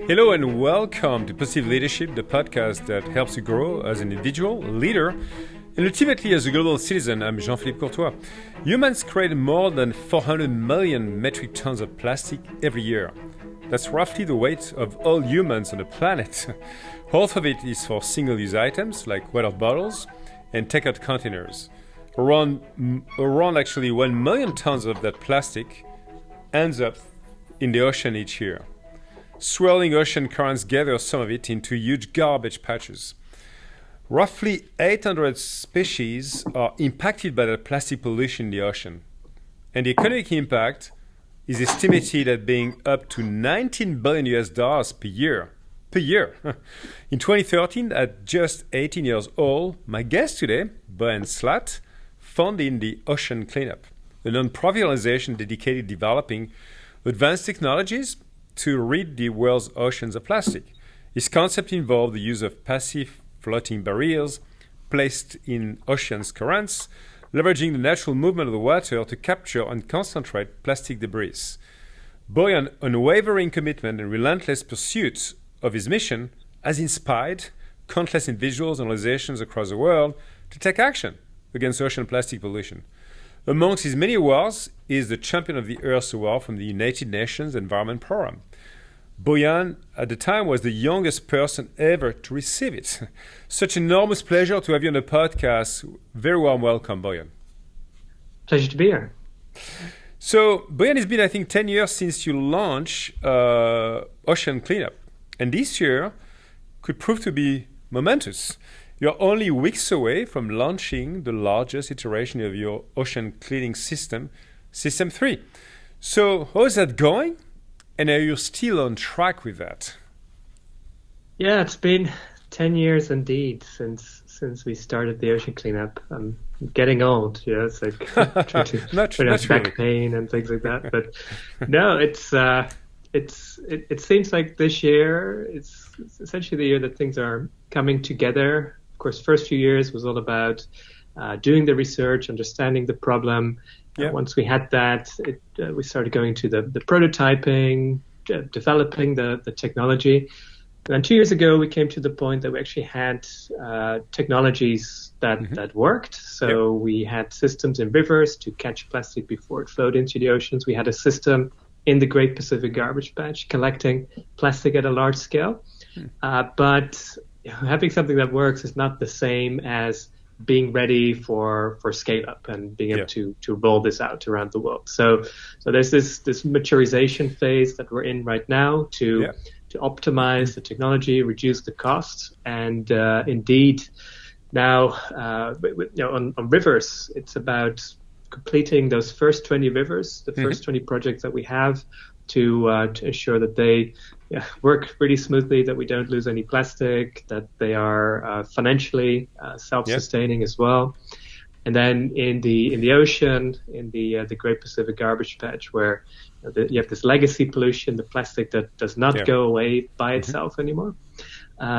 Hello and welcome to Positive Leadership, the podcast that helps you grow as an individual, leader, and ultimately as a global citizen. I'm Jean-Philippe Courtois. Humans create more than 400 million metric tons of plastic every year. That's roughly the weight of all humans on the planet. Half of it is for single-use items like water bottles and takeout containers. Around 1 million tons of that plastic ends up in the ocean each year. Swirling ocean currents gather some of it into huge garbage patches. Roughly 800 species are impacted by the plastic pollution in the ocean. And the economic impact is estimated at being up to $19 billion per year. In 2013, at just 18 years old, my guest today, Boyan Slat, founded the Ocean Cleanup, a non-profit organization dedicated to developing advanced technologies to rid the world's oceans of plastic. His concept involved the use of passive floating barriers placed in ocean's currents, leveraging the natural movement of the water to capture and concentrate plastic debris. Boyan's unwavering commitment and relentless pursuit of his mission has inspired countless individuals and organizations across the world to take action against ocean plastic pollution. Amongst his many awards is the Champion of the Earth Award from the United Nations Environment Programme. Boyan, at the time, was the youngest person ever to receive it. Such an enormous pleasure to have you on the podcast. Very warm welcome, Boyan. Pleasure to be here. So, Boyan, it's been, I think, 10 years since you launched Ocean Cleanup. And this year could prove to be momentous. You're only weeks away from launching the largest iteration of your ocean cleaning system, System 3. So how is that going? And are you still on track with that? Yeah, it's been 10 years indeed since we started the Ocean Cleanup. I'm getting old, it's like trying to have back pain and things like that. But no, it seems like this year it's essentially the year that things are coming together. Of course, first few years was all about doing the research, understanding the problem. Yeah. Once we had that, we started going to the prototyping, developing the technology. And 2 years ago, we came to the point that we actually had technologies that worked. So we had systems in rivers to catch plastic before it flowed into the oceans. We had a system in the Great Pacific Garbage Patch collecting plastic at a large scale. But having something that works is not the same as being ready for scale up and being able to roll this out around the world. So there's this maturization phase that we're in right now to optimize the technology, reduce the costs, and indeed now on rivers, it's about completing those first 20 rivers, the first 20 projects that we have to ensure that they work really smoothly, that we don't lose any plastic, that they are financially self-sustaining as well. And then in the ocean, in the Great Pacific Garbage Patch, where you have this legacy pollution, the plastic that does not go away by itself anymore.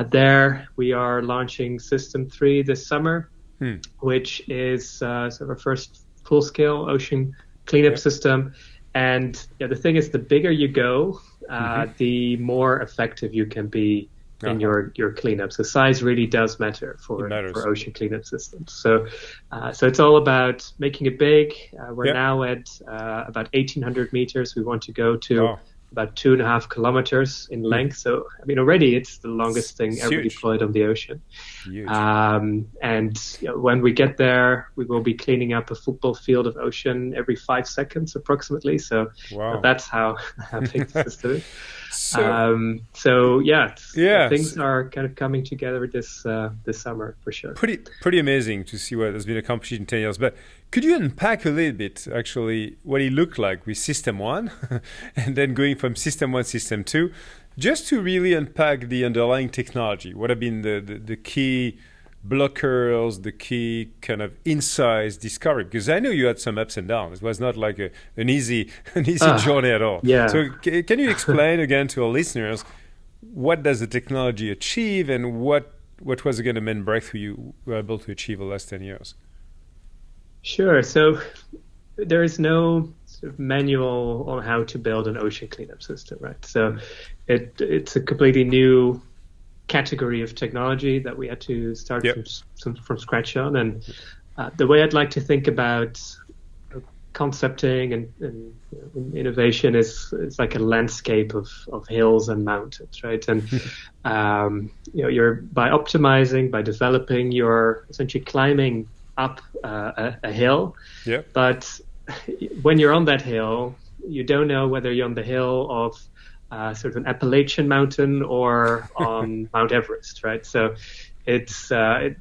There we are launching System 3 this summer, which is sort of our first full-scale ocean cleanup system. And the thing is, the bigger you go, the more effective you can be in your cleanup. So size really does matter for ocean cleanup systems. So it's all about making it big. We're now at about 1,800 meters. We want to go to about 2.5 kilometers in length. So, I mean, already it's the longest thing ever deployed on the ocean. And when we get there, we will be cleaning up a football field of ocean every 5 seconds approximately. So that's how big the system is. Things are kind of coming together this summer for sure. Pretty amazing to see what has been accomplished in 10 years. But could you unpack a little bit actually what it looked like with System 1 and then going from System 1 System 2, just to really unpack the underlying technology? What have been the key blockers, the key kind of insights discovered? Because I know you had some ups and downs. It was not like an easy journey at all. So can you explain again to our listeners, what does the technology achieve and what was again the main breakthrough you were able to achieve the last 10 years? Sure. So there is no sort of manual on how to build an ocean cleanup system, right? So it's a completely new category of technology that we had to start from scratch on. And the way I'd like to think about concepting and innovation is like a landscape of hills and mountains, right? And you're by optimizing, by developing, you're essentially climbing up a hill. Yeah. But when you're on that hill, you don't know whether you're on the hill of sort of an Appalachian mountain or on Mount Everest, right? So it's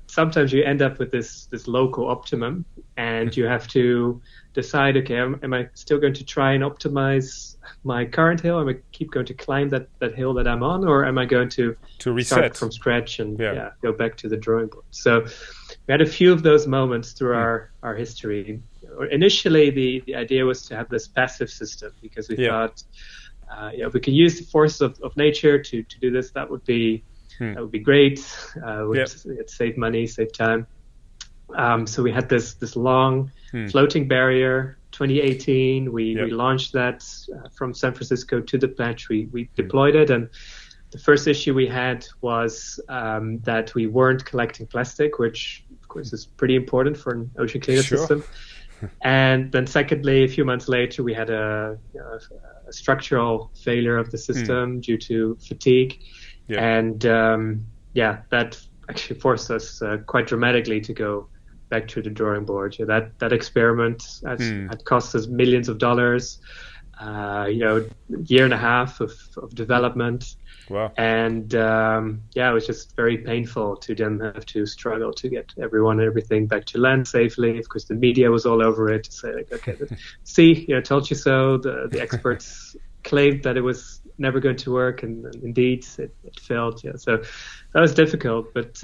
sometimes you end up with this local optimum, and you have to decide, okay, am I still going to try and optimize my current hill? Am I keep going to climb that hill that I'm on, or am I going to reset start from scratch and go back to the drawing board? So we had a few of those moments through our history. Initially, the idea was to have this passive system, because we thought, if we could use the force of nature to do this, that would be great. It'd save money, save time. So we had this long floating barrier. 2018, we launched that from San Francisco to the Pledge. We deployed it, and the first issue we had was that we weren't collecting plastic, which of course is pretty important for an ocean cleanup system. And then secondly, a few months later, we had a structural failure of the system due to fatigue. And that actually forced us quite dramatically to go back to the drawing board. That experiment had cost us millions of dollars, a year and a half of development. Wow. And it was just very painful to then have to struggle to get everyone and everything back to land safely. Of course, the media was all over it to say, like, okay, see, told you so. The experts claimed that it was never going to work, and indeed it failed. Yeah, so that was difficult, but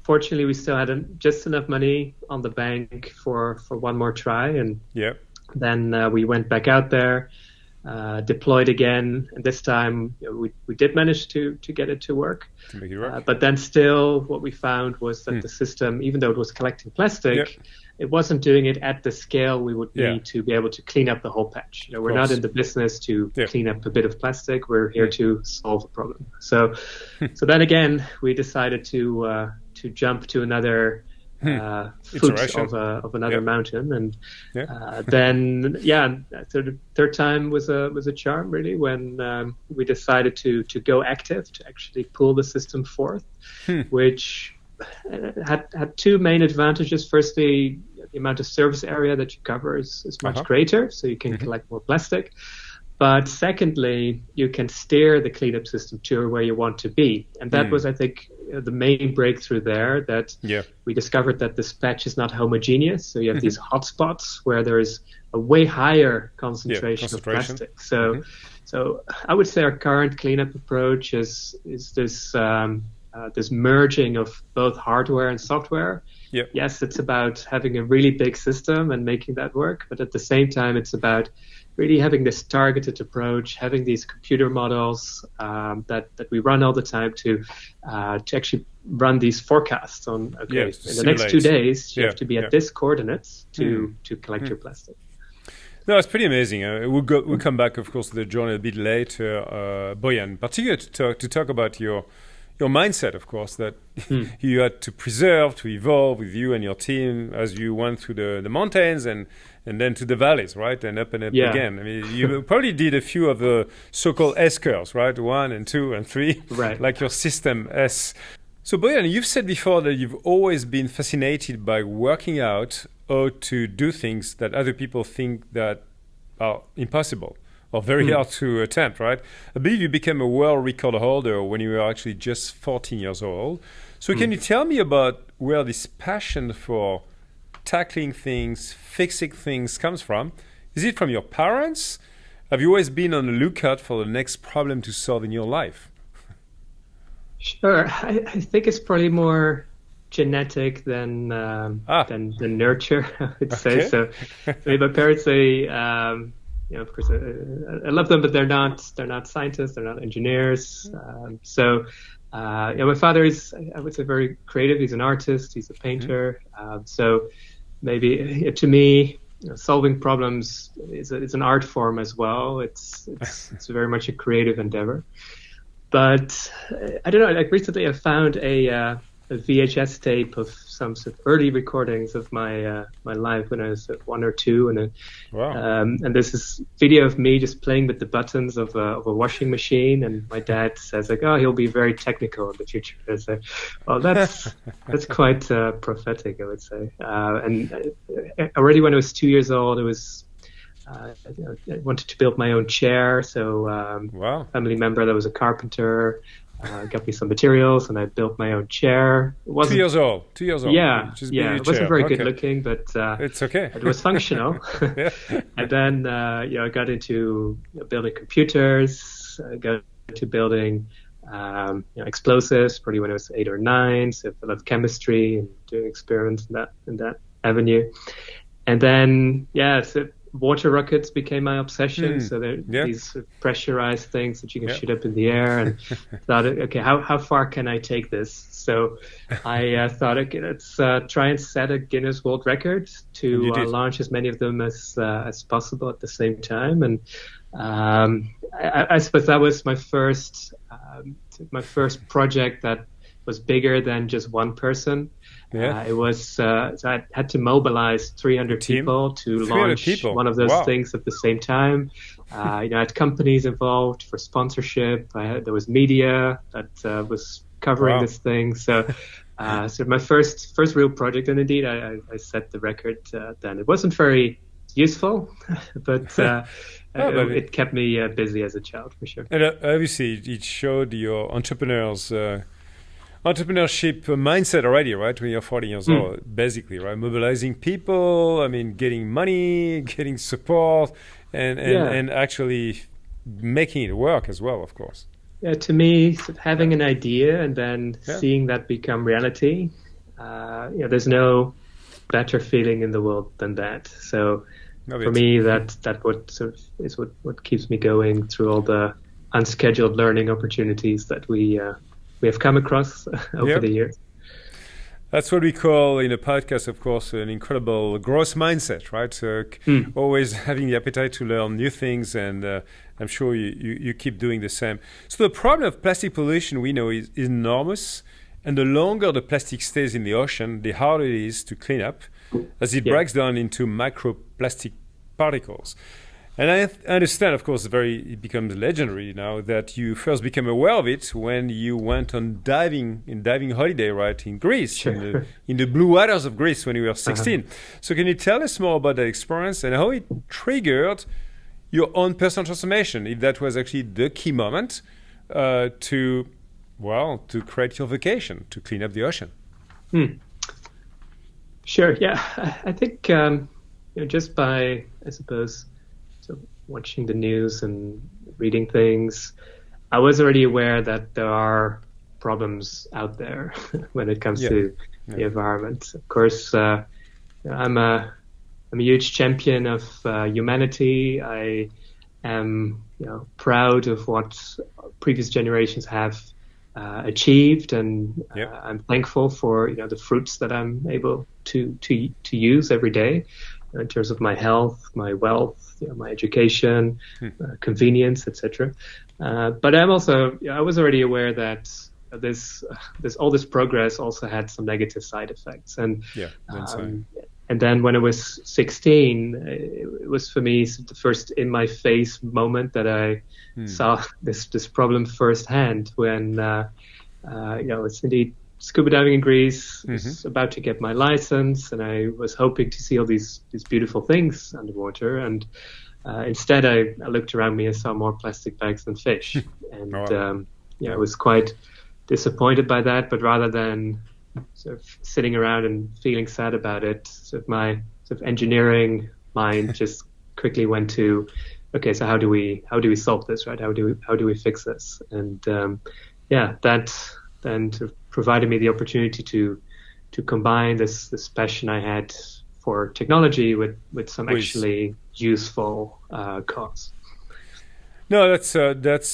fortunately we still had just enough money on the bank for one more try, and then we went back out there, deployed again, and this time we did manage to get it to work. But then still what we found was that the system, even though it was collecting plastic, it wasn't doing it at the scale we would need to be able to clean up the whole patch. We're not in the business to clean up a bit of plastic. We're here to solve a problem. So then again, we decided to jump to another foot of another mountain, and then so the third time was a charm, really, when we decided to go active, to actually pull the system forth, which had two main advantages. Firstly, the amount of surface area that you cover is much greater, so you can collect more plastic. But secondly, you can steer the cleanup system to where you want to be. And that was, I think, the main breakthrough there, that we discovered that this patch is not homogeneous. So you have these hotspots where there is a way higher concentration of plastic. So I would say our current cleanup approach is this this merging of both hardware and software. Yes, it's about having a really big system and making that work, but at the same time, it's about really having this targeted approach, having these computer models that we run all the time to actually run these forecasts on, in the next 2 days, you have to be at this coordinates to collect your plastic. No, it's pretty amazing. We'll come back, of course, to the journey a bit later, Boyan, particularly to talk about your mindset, of course, that you had to preserve, to evolve with you and your team as you went through the mountains and then to the valleys, right? And up again. I mean, you probably did a few of the so-called S curves, right? 1 and 2 and 3, like your system S. So, Boyan, you've said before that you've always been fascinated by working out how to do things that other people think that are impossible or very hard to attempt, right? I believe you became a world record holder when you were actually just 14 years old. So can you tell me about where this passion for tackling things, fixing things comes from? Is it from your parents? Have you always been on the lookout for the next problem to solve in your life? Sure. I think it's probably more genetic than nurture, I would say. So my parents say, of course, I love them, but they're not scientists, they're not engineers. My father is, I would say, very creative. He's an artist, he's a painter. So maybe to me, solving problems is an art form as well. It's very much a creative endeavor. But I don't know. Like recently, I found a VHS tape of some sort of early recordings of my life when I was 1 or 2, and this is video of me just playing with the buttons of a washing machine. And my dad says like, "Oh, he'll be very technical in the future." I say, "Well, that's quite prophetic, I would say." And already when I was 2 years old, it was. I wanted to build my own chair, so wow. Family member that was a carpenter got me some materials, and I built my own chair. It wasn't 2 years old. 2 years old. Yeah. It wasn't very good looking, but it's okay. It was functional. And then I got into building computers. I got into building explosives. Probably when I was 8 or 9. So I loved chemistry and doing experiments in that avenue. And then so water rockets became my obsession. So these pressurized things that you can shoot up in the air, and thought, okay, how far can I take this? So I thought, okay, let's try and set a Guinness World Record to launch as many of them as possible at the same time. And I suppose that was my first project that was bigger than just one person. It was so I had to mobilize 300 people to launch one of those things at the same time. I had companies involved for sponsorship. There was media that was covering this thing. So my first real project, and indeed I set the record then. It wasn't very useful, but it kept me busy as a child, for sure. And obviously it showed your entrepreneurship mindset already, right? When you're 40 years old, basically, right? Mobilizing people, getting money, getting support, and actually making it work as well, of course. Yeah, to me, having an idea and then seeing that become reality, there's no better feeling in the world than that. So for me, that is what keeps me going through all the unscheduled learning opportunities that we have come across over the years. That's what we call in a podcast, of course, an incredible growth mindset, right? So always having the appetite to learn new things, and I'm sure you keep doing the same. So the problem of plastic pollution, we know, is enormous, and the longer the plastic stays in the ocean, the harder it is to clean up, as it breaks down into microplastic particles. And I understand, of course, it becomes legendary now that you first became aware of it when you went on diving holiday, right, in Greece, in the blue waters of Greece when you were 16. So can you tell us more about that experience and how it triggered your own personal transformation, if that was actually the key moment to create your vocation, to clean up the ocean? Sure, yeah. I think just by, I suppose, watching the news and reading things, I was already aware that there are problems out there when it comes to the environment. Of course, I'm a huge champion of humanity. I am proud of what previous generations have achieved, and I'm thankful for the fruits that I'm able to use every day in terms of my health, my wealth, my education, convenience, etc. But I was already aware that all this progress also had some negative side effects. And then when I was 16, it was for me the first in my face moment that I saw this problem firsthand when it's indeed scuba diving in Greece. I was about to get my license, and I was hoping to see all these beautiful things underwater. And instead, I looked around me and saw more plastic bags than fish. And I was quite disappointed by that. But rather than sort of sitting around and feeling sad about it, my engineering mind just quickly went to, okay, so how do we solve this, right? How do we fix this? And that then sort of provided me the opportunity to combine this passion I had for technology with some actually useful cause. No, that's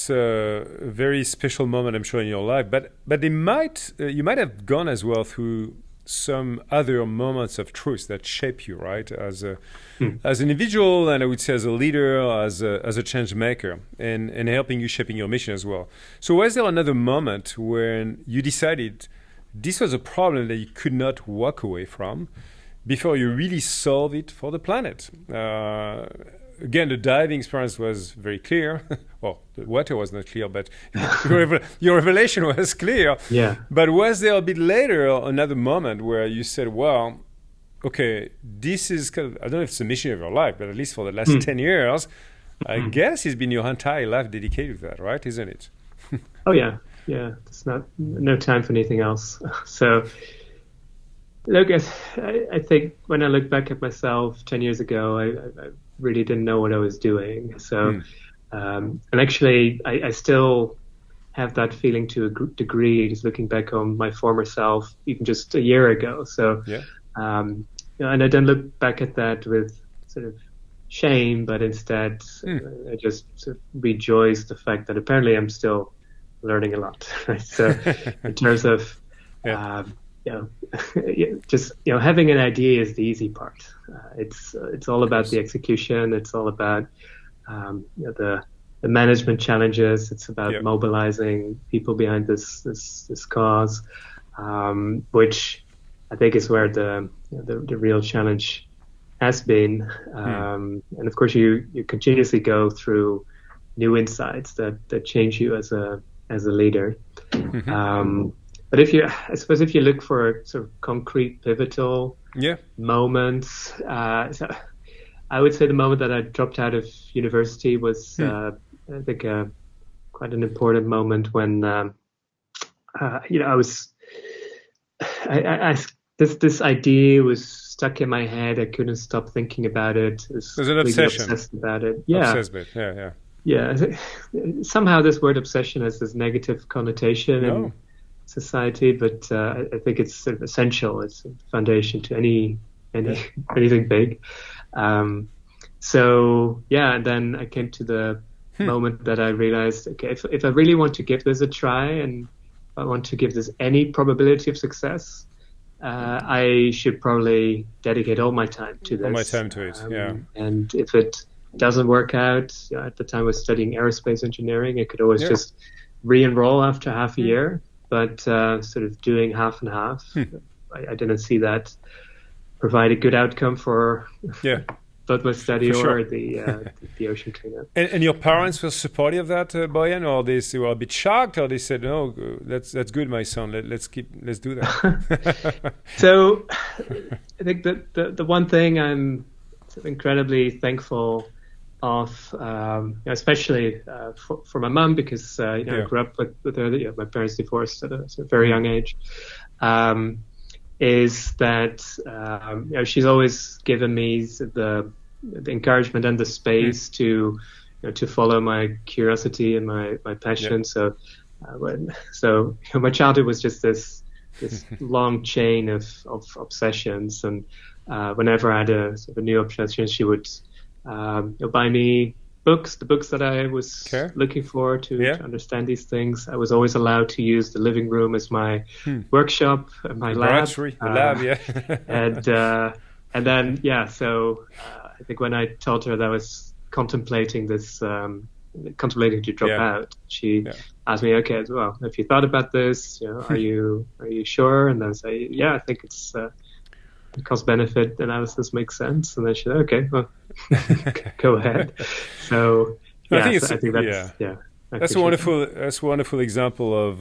a very special moment, I'm sure, in your life. But you might have gone as well through some other moments of truth that shape you, right? As an individual, and I would say as a leader, as a change maker, and helping you shaping your mission as well. So was there another moment when you decided this was a problem that you could not walk away from before you really solve it for the planet? Again, the diving experience was very clear. Well, the water was not clear, but your revelation was clear. Yeah. But was there a bit later another moment where you said, well, okay, this is, I don't know if it's the mission of your life, but at least for the last 10 years, I guess it's been your entire life dedicated to that, right? Isn't it? Oh, yeah. Yeah. It's no time for anything else. So, look, I think when I look back at myself 10 years ago, I really didn't know what I was doing. So, and actually, I still have that feeling to a degree, just looking back on my former self, even just a year ago. So, and I don't look back at that with sort of shame, but instead, I just sort of rejoice the fact that apparently I'm still learning a lot. Right? So, in terms of just having an idea is the easy part. It's all about the execution. It's all about the management challenges. It's about mobilizing people behind this cause, which I think is where the real challenge has been. And of course, you continuously go through new insights that change you as a leader. But I suppose if you look for sort of concrete, pivotal moments, so I would say the moment that I dropped out of university was, I think, quite an important moment when, this idea was stuck in my head. I couldn't stop thinking about it. It was an obsession. Obsessed about it. Yeah. Obsessed with, yeah. Yeah. Somehow this word obsession has this negative connotation. And society, but I think it's sort of essential. It's a foundation to anything big. So and then I came to the moment that I realized, okay, if I really want to give this a try, and I want to give this any probability of success, I should probably dedicate all my time to this. All my time to it, And if it doesn't work out, at the time I was studying aerospace engineering, I could always just re-enroll after half a year. But sort of doing half and half, I didn't see that provide a good outcome for both my study or the ocean cleanup. And your parents were supportive of that, Boyan, or they were a bit shocked, or they said, "No, that's good, my son. Let's do that." So, I think that the one thing I'm incredibly thankful of, especially for my mom, because I grew up with her. My parents divorced at a very young age. Is that she's always given me the encouragement and the space to follow my curiosity and my passion. So my childhood was just this long chain of obsessions, and whenever I had a sort of a new obsession, she would buy me the books that I was looking for to understand these things. I was always allowed to use the living room as my workshop, my lab. And then, so I think when I told her that I was contemplating to drop out, she asked me, okay, well, have you thought about this? Are you sure? And then I say, I think it's cost-benefit analysis makes sense. And then she said, okay, well, go ahead. So, I think that's That's a wonderful example of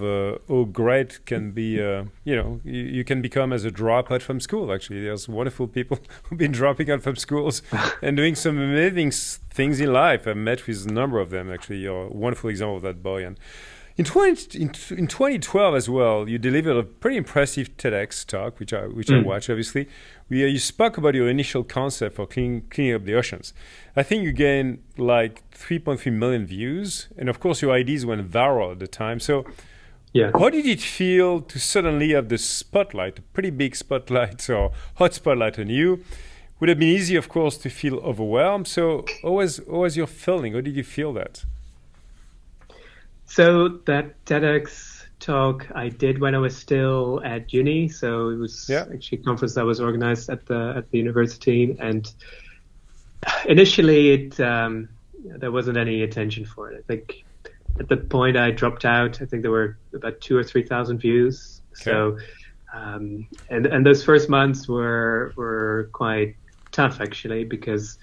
how great can be. You can become as a dropout from school. Actually, there's wonderful people who've been dropping out from schools and doing some amazing things in life. I've met with a number of them. Actually, you're a wonderful example of that, Boyan. In 2012 as well, you delivered a pretty impressive TEDx talk, which I watched, obviously, where you spoke about your initial concept for cleaning up the oceans. I think you gained like 3.3 million views, and of course your ideas went viral at the time. So how did it feel to suddenly have the spotlight, a pretty big spotlight or hot spotlight on you? Would have been easy, of course, to feel overwhelmed. So what was your feeling? How did you feel that? So that TEDx talk I did when I was still at uni. So it was actually a conference that was organized at the university, and initially there wasn't any attention for it. I think at the point I dropped out, I think there were about 2,000 or 3,000 views. Okay. So and those first months were quite tough actually, because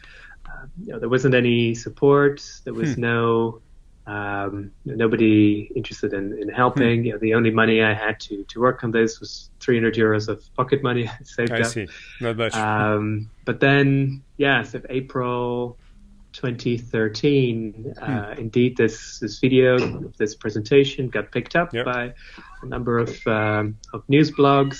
there wasn't any support. There was nobody interested in helping. The only money I had to work on this was 300 euros of pocket money I saved up. I see, not much. But then, so April 2013, indeed this video, this presentation got picked up by a number of news blogs.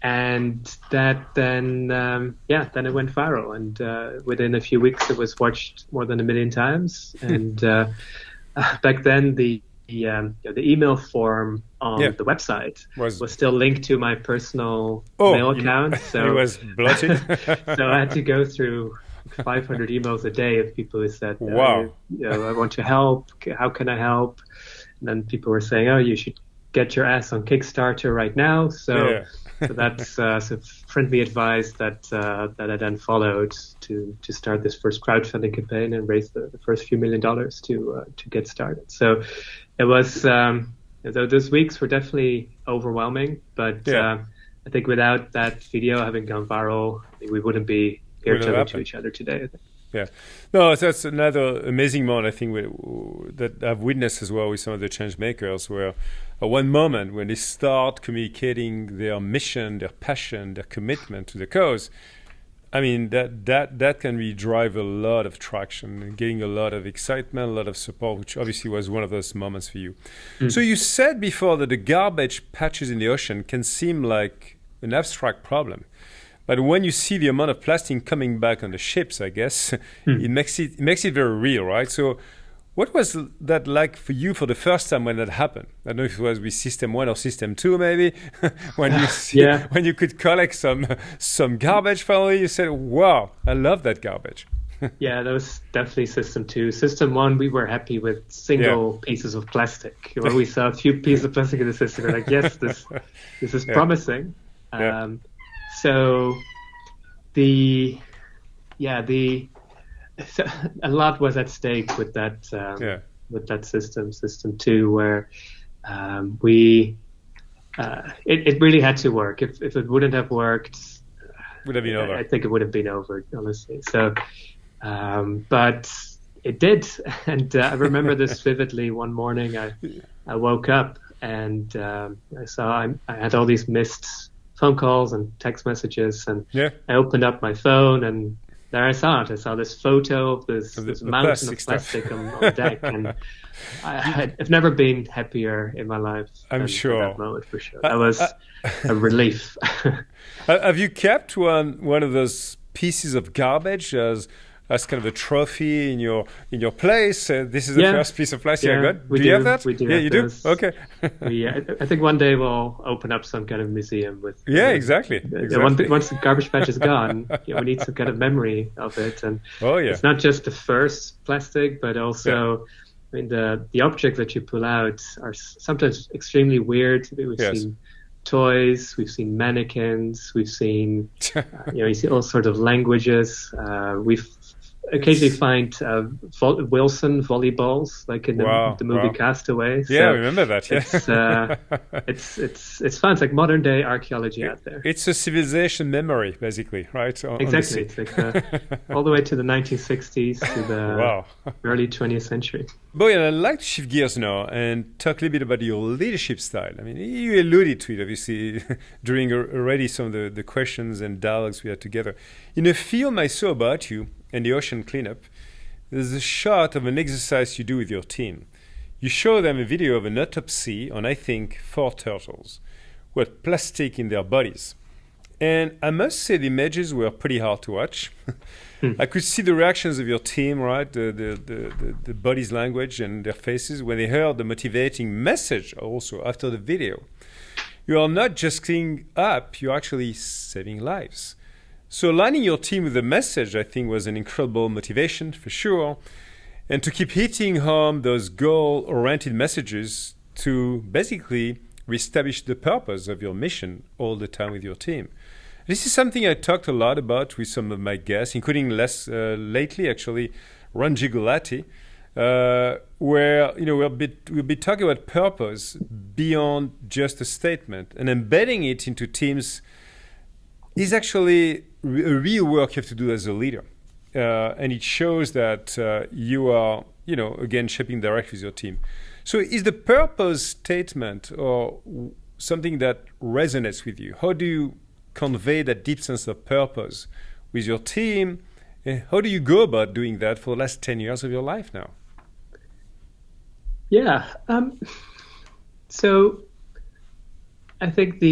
And that then it went viral, and within a few weeks it was watched more than 1 million times. And back then the email form on the website was still linked to my personal mail account. So it was blotted. So I had to go through 500 emails a day of people who said, "Wow, I want to help. How can I help?" And then people were saying, "Oh, you should get your ass on Kickstarter right now." So that's friendly advice that I then followed to start this first crowdfunding campaign and raise the first few $1 million to get started. So it was those weeks were definitely overwhelming, but I think without that video having gone viral, we wouldn't be here talking to each other today, I think. Yeah, no, that's another amazing moment I think that I've witnessed as well with some of the change makers, where at one moment when they start communicating their mission, their passion, their commitment to the cause, I mean that can really drive a lot of traction, getting a lot of excitement, a lot of support, which obviously was one of those moments for you. So you said before that the garbage patches in the ocean can seem like an abstract problem. But when you see the amount of plastic coming back on the ships, I guess, it makes it very real, right? So what was that like for you for the first time when that happened? I don't know if it was with System 1 or System 2 maybe, when you could collect some garbage finally, you said, wow, I love that garbage. Yeah, that was definitely System 2. System 1, we were happy with single pieces of plastic. When we saw a few pieces of plastic in the system, we were like, yes, this is promising. So a lot was at stake with that system 2, where it really had to work. If it wouldn't have worked, would have been over. I think it would have been over, honestly. So, but it did, and I remember this vividly. One morning, I woke up and I saw I had all these missed phone calls and text messages, and I opened up my phone, and there I saw it. I saw this photo of this mountain of plastic on deck, and I've never been happier in my life. I'm sure. That moment, for sure. That was a relief. Have you kept one of those pieces of garbage as kind of a trophy in your place? This is the first piece of plastic I got. Do you have that? We do. Yeah, you do? Okay. I think one day we'll open up some kind of museum with. Yeah, exactly. Once the garbage patch is gone, we need some kind of memory of it. And it's not just the first plastic, but also, I mean, the objects that you pull out are sometimes extremely weird. We've seen toys, we've seen mannequins, we've seen, you see all sorts of languages. We've occasionally find Wilson volleyballs, like in the movie Castaway. Yeah, I remember that. Yeah. It's fun. It's like modern day archaeology out there. It's a civilization memory, basically, right? Exactly. It's like all the way to the 1960s to the early 20th century. Bojan, I'd like to shift gears now and talk a little bit about your leadership style. I mean, you alluded to it, obviously, during already some of the questions and dialogues we had together. In a film I saw about you and the ocean cleanup, there's a shot of an exercise you do with your team. You show them a video of an autopsy on, I think, 4 turtles who had plastic in their bodies. And I must say the images were pretty hard to watch. I could see the reactions of your team, right? The body's language and their faces when they heard the motivating message also after the video. You are not just cleaning up, you're actually saving lives. So aligning your team with the message, I think, was an incredible motivation for sure. And to keep hitting home those goal-oriented messages to basically reestablish the purpose of your mission all the time with your team. This is something I talked a lot about with some of my guests, including less lately, actually, Ron Gigolati, where we'll be talking about purpose beyond just a statement, and embedding it into teams is actually a real work you have to do as a leader, and it shows that you are, again, shaping direct with your team. So, is the purpose statement or something that resonates with you? How do you convey that deep sense of purpose with your team? And how do you go about doing that for the last 10 years of your life now? Yeah. So I think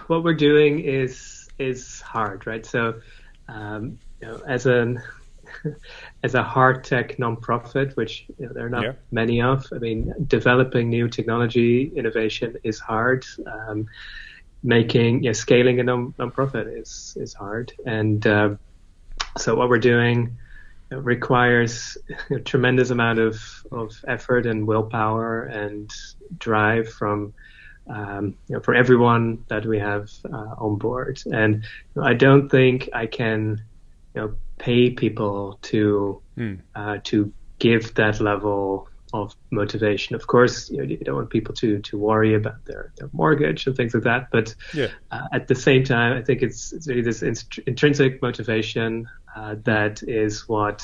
what we're doing is hard, right? So, as a hard tech nonprofit, which there are not many of, I mean, developing new technology innovation is hard. Scaling a nonprofit is hard, and so what we're doing requires a tremendous amount of effort and willpower and drive from for everyone that we have on board. And I don't think I can pay people to give that level of motivation. Of course, you don't want people to worry about their mortgage and things like that. But at the same time, I think it's really this intrinsic motivation that is what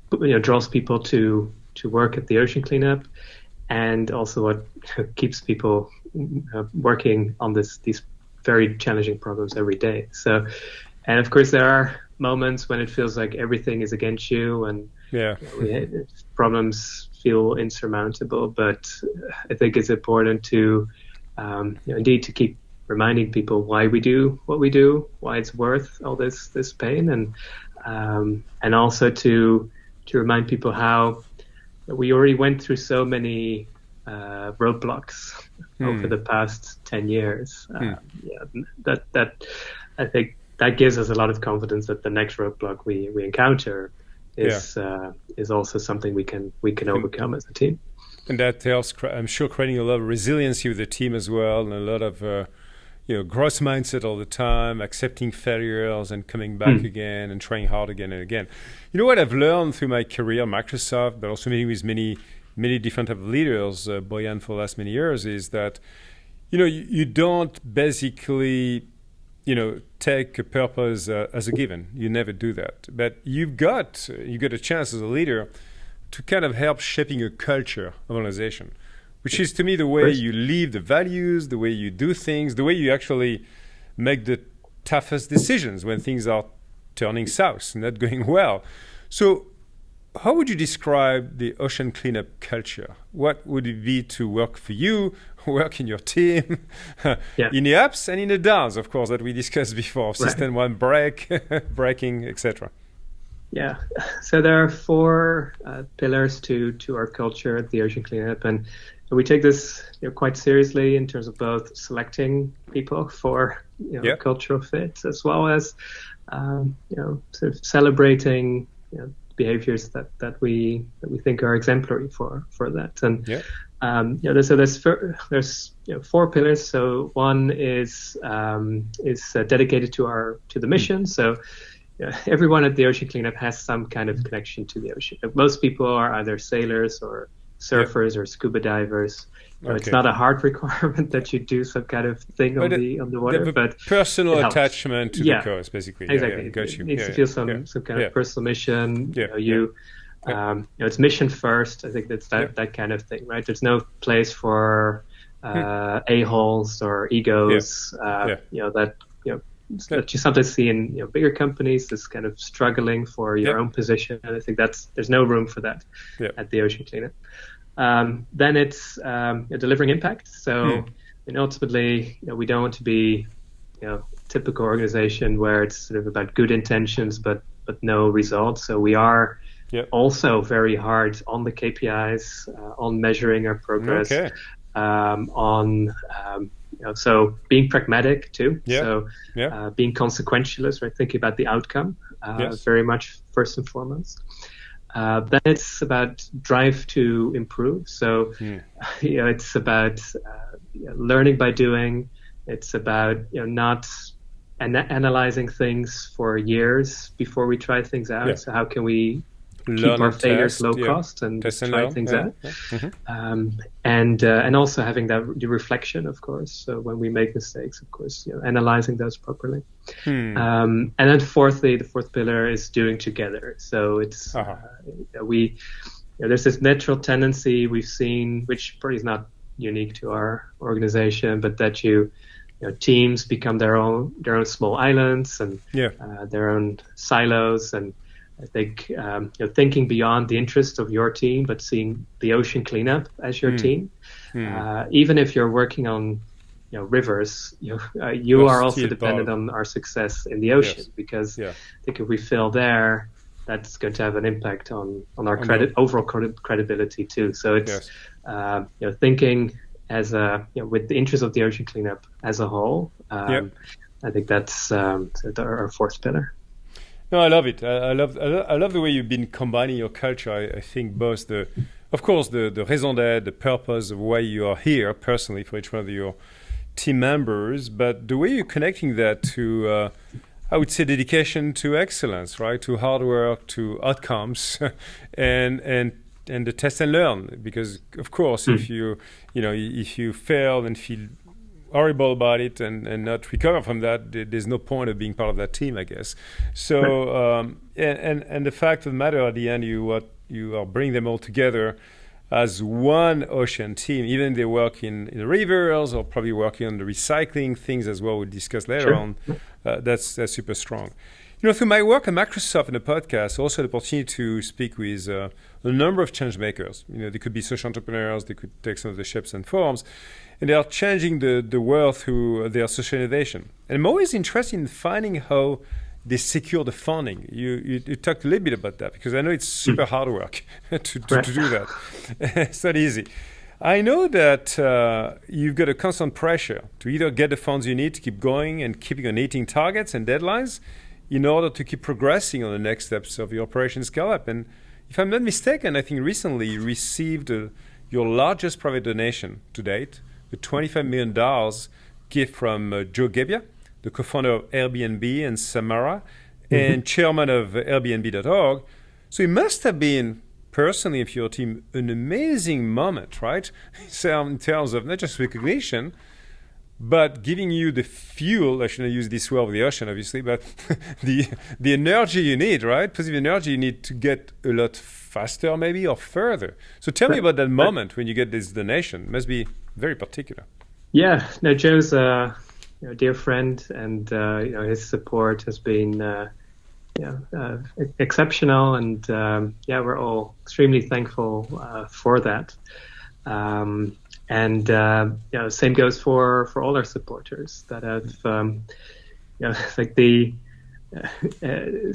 draws people to work at the Ocean Cleanup, and also what keeps people working on these very challenging problems every day. So, and of course, there are moments when it feels like everything is against you, and problems feel insurmountable. But I think it's important to indeed to keep reminding people why we do what we do, why it's worth all this pain, and also to remind people how we already went through so many roadblocks over the past 10 years. That I think that gives us a lot of confidence that the next roadblock we encounter is also something we can overcome as a team. And that helps, I'm sure, creating a lot of resiliency with the team as well, and a lot of growth mindset all the time, accepting failures and coming back again and trying hard again and again. You know what I've learned through my career, Microsoft, but also meeting with many different type of leaders, Boyan, for the last many years, is that you don't basically take a purpose as a given. You never do that. But you got a chance as a leader to kind of help shaping a culture of organization, which is to me the way you live the values, the way you do things, the way you actually make the toughest decisions when things are turning south, not going well. So how would you describe the Ocean Cleanup culture? What would it be to work for you, work in your team, in the ups and in the downs, of course, that we discussed before, System 1 breaking, etc.? Yeah, so there are 4 pillars to our culture at the Ocean Cleanup, and we take this quite seriously in terms of both selecting people for cultural fit, as well as sort of celebrating behaviors that we think are exemplary for that. And so there's 4 pillars. So one is dedicated to the mission. So everyone at the Ocean Cleanup has some kind of connection to the ocean. Most people are either sailors or surfers or scuba divers. It's not a hard requirement that you do some kind of thing on the water, but personal attachment to the coast, basically. Exactly. It needs to feel some kind of personal mission. It's mission first. I think that's that kind of thing, right? There's no place for a-holes or egos. That you sometimes see in bigger companies, this kind of struggling for your own position, and I think there's no room for that at the Ocean Cleanup. Then it's delivering impact. So ultimately, we don't want to be typical organization where it's sort of about good intentions but no results. So we are also very hard on the KPIs, on measuring our progress, so being pragmatic too. Being consequentialist, right? Thinking about the outcome, very much first and foremost. Then it's about drive to improve. So, it's about learning by doing. It's about not analyzing things for years before we try things out. Yeah. So how can we Learn keep our and failures test, low cost and test and try learn. things Yeah. out? Yeah. Mm-hmm. And also having the reflection, of course. So when we make mistakes, of course, analyzing those properly. And then fourthly, the fourth pillar is doing together. So it's there's this natural tendency we've seen, which probably is not unique to our organization, but that teams become their own small islands and their own silos. And I think thinking beyond the interest of your team, but seeing the ocean cleanup as your team, even if you're working on rivers, you are also dependent on our success in the ocean, because I think if we fail there, that's going to have an impact on our overall credibility too. So it's thinking as with the interest of the ocean cleanup as a whole. I think that's our fourth pillar. No, I love it. I love the way you've been combining your culture. I think both the raison d'être, the purpose of why you are here personally for each one of your team members, but the way you're connecting that to, I would say, dedication to excellence, right? To hard work, to outcomes, and the test and learn. Because of course, if you fail and feel horrible about it and not recover from that, there's no point of being part of that team, I guess. So and the fact of the matter, at the end, you are bringing them all together as one ocean team, even if they work in the rivers or probably working on the recycling things as well. We'll discuss later on. That's super strong. Through my work at Microsoft in the podcast, I also had the opportunity to speak with a number of change makers. They could be social entrepreneurs, they could take some of the shapes and forms, and they are changing the world through their social innovation. And I'm always interested in finding how they secure the funding. You talked a little bit about that, because I know it's super hard work to do that. It's not easy. I know that you've got a constant pressure to either get the funds you need to keep going and keeping on meeting targets and deadlines in order to keep progressing on the next steps of your operation scale-up. And if I'm not mistaken, I think recently you received your largest private donation to date, the $25 million gift from Joe Gebbia, the co-founder of Airbnb and Samara, and chairman of Airbnb.org. So it must have been, personally, for your team, an amazing moment, right? So in terms of not just recognition, but giving you the fuel. I shouldn't use this word of the ocean, obviously, but the energy you need, right? Positive energy you need to get a lot faster, maybe, or further. So tell me about that moment when you get this donation. It must be very particular. Yeah, no, Joe's a dear friend, and his support has been exceptional, and we're all extremely thankful for that. And same goes for all our supporters that have,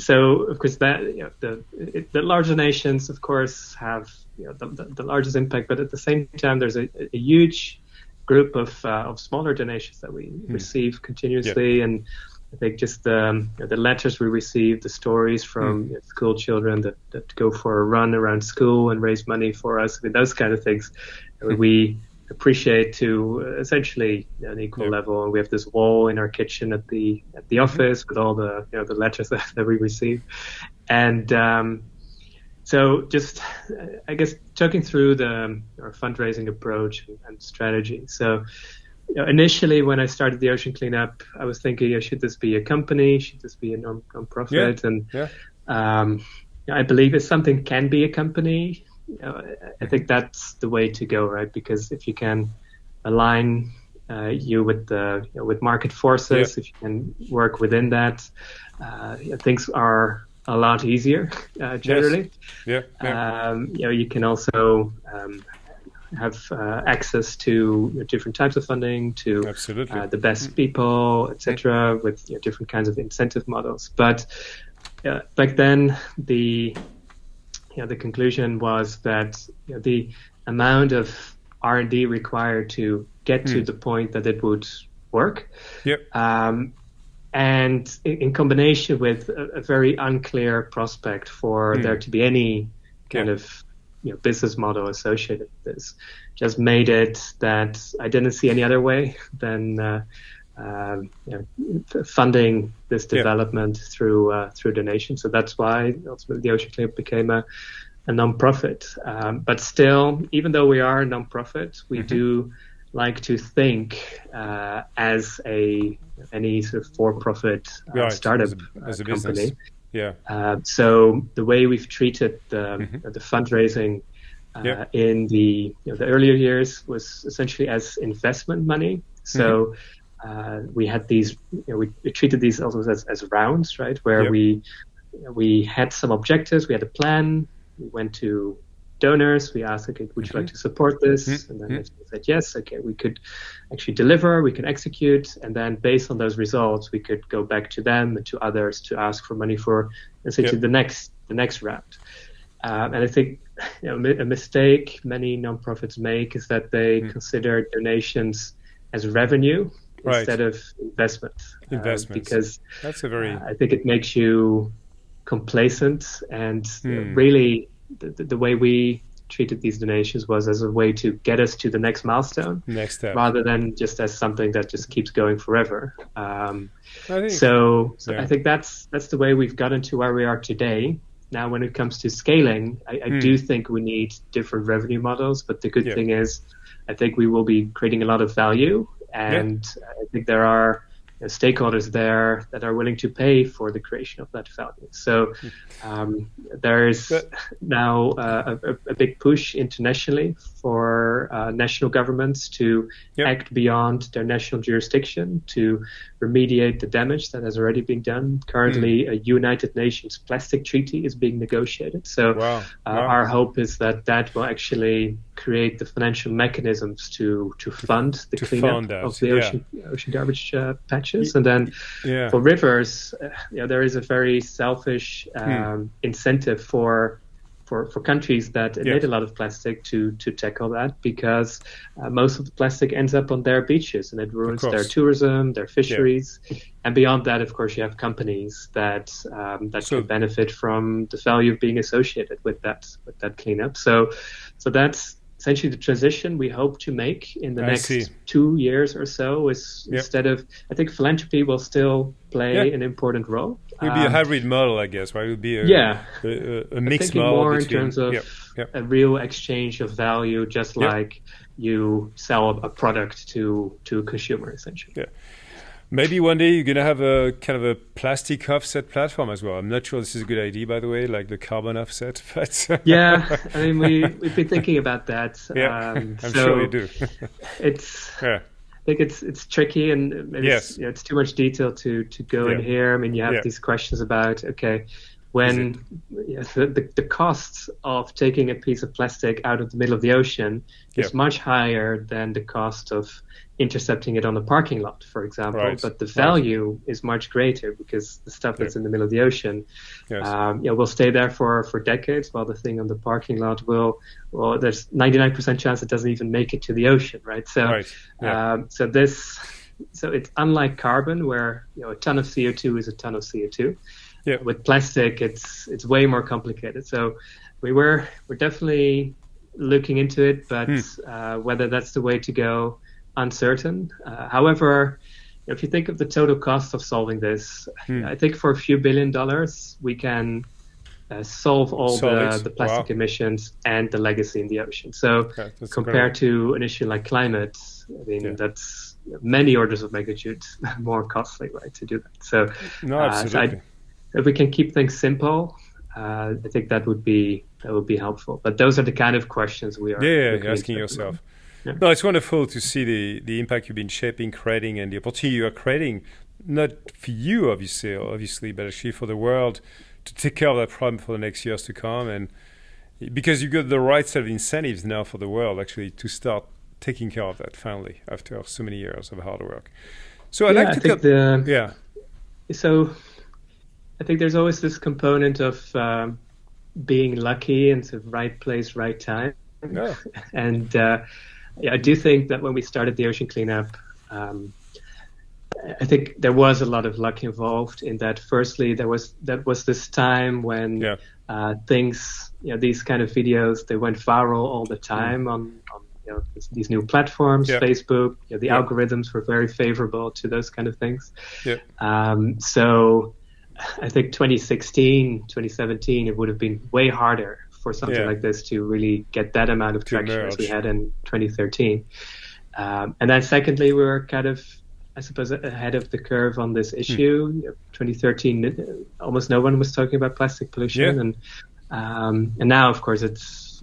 so of course that the larger nations, of course, have the largest impact, but at the same time, there's a huge group of smaller donations that we receive continuously, and I think just the letters we receive, the stories from school children that go for a run around school and raise money for us. I mean, those kind of things we appreciate to essentially an equal level. And we have this wall in our kitchen at the office with all the the letters that we receive, and so just I guess talking through our fundraising approach and strategy. So initially, when I started the Ocean Cleanup, I was thinking, should this be a company? Should this be a non-profit? And I believe if something can be a company, I think that's the way to go, right? Because if you can align you with with market forces, if you can work within that, things are a lot easier generally. You can also have access to different types of funding, to the best people, etc., with different kinds of incentive models. But back then, the conclusion was that the amount of R&D required to get to the point that it would work, and in combination with a very unclear prospect for there to be any kind of business model associated with this. Just made it that I didn't see any other way than funding this development through donations. So that's why ultimately the Ocean Cleanup became a non-profit. But still, even though we are a non-profit, we do like to think as any sort of for-profit startup as a company. Business. Yeah. So the way we've treated the fundraising in the earlier years was essentially as investment money. So we had these, we treated these also as rounds, right? Where we had some objectives, we had a plan, we went to donors, we asked, okay, would you like to support this? And then they said yes, okay, we could actually deliver, we can execute, and then based on those results, we could go back to them and to others to ask for money for essentially the next round. And I think a mistake many nonprofits make is that they consider donations as revenue instead of investment. Because that's a very I think it makes you complacent, and really the way we treated these donations was as a way to get us to the next milestone, next step, rather than just as something that just keeps going forever. I think that's the way we've gotten to where we are today. Now, when it comes to scaling, I do think we need different revenue models, but the good thing is I think we will be creating a lot of value, and I think there are stakeholders there that are willing to pay for the creation of that value. So there is now a big push internationally for national governments to act beyond their national jurisdiction to remediate the damage that has already been done. Currently, a United Nations plastic treaty is being negotiated. So our hope is that will actually create the financial mechanisms to fund the cleanup of the ocean garbage patches. And then for rivers, there is a very selfish incentive for countries that emit a lot of plastic to tackle that, because most of the plastic ends up on their beaches and it ruins their tourism, their fisheries. And beyond that, of course, you have companies that can benefit from the value of being associated with that cleanup. So that's essentially the transition we hope to make in the next 2 years or so. Is instead of, I think philanthropy will still play an important role. It would be a hybrid model, I guess, right? It would be a mixed model more in terms of a real exchange of value, just like you sell a product to a consumer, essentially. Yeah. Maybe one day you're going to have a kind of a plastic offset platform as well. I'm not sure this is a good idea, by the way, like the carbon offset. But I mean, we've been thinking about that. I'm sure we do. I think it's tricky, and maybe it's too much detail to go in here. I mean, you have these questions about, when the costs of taking a piece of plastic out of the middle of the ocean is much higher than the cost of intercepting it on a parking lot, for example. But the value is much greater, because the stuff that's in the middle of the ocean will stay there for decades, while the thing on the parking lot there's 99% chance it doesn't even make it to the ocean, right? So so it's unlike carbon, where a ton of CO2 is a ton of CO2. With plastic, it's way more complicated. So we're definitely looking into it, but whether that's the way to go, uncertain. However, if you think of the total cost of solving this, I think for a few $1 billion, we can solve all the plastic emissions and the legacy in the ocean. So compared to an issue like climate, I mean, that's many orders of magnitude more costly, right, to do that. So, absolutely. If we can keep things simple, I think that would be helpful. But those are the kind of questions we are asking yourself. No, it's wonderful to see the impact you've been shaping, creating, and the opportunity you are creating, not for you, obviously, but actually for the world to take care of that problem for the next years to come. And because you got the right set of incentives now for the world actually to start taking care of that finally after so many years of hard work. So I'd like to So I think there's always this component of being lucky and sort of right place, right time. And I do think that when we started the Ocean Cleanup, I think there was a lot of luck involved in that. Firstly, that was this time when things, these kind of videos, they went viral all the time on these new platforms, Facebook. The algorithms were very favorable to those kind of things. So I think 2016, 2017, it would have been way harder for something like this to really get that amount of traction as we had in 2013. And then secondly, we were kind of, I suppose, ahead of the curve on this issue. 2013, almost no one was talking about plastic pollution, and now, of course, it's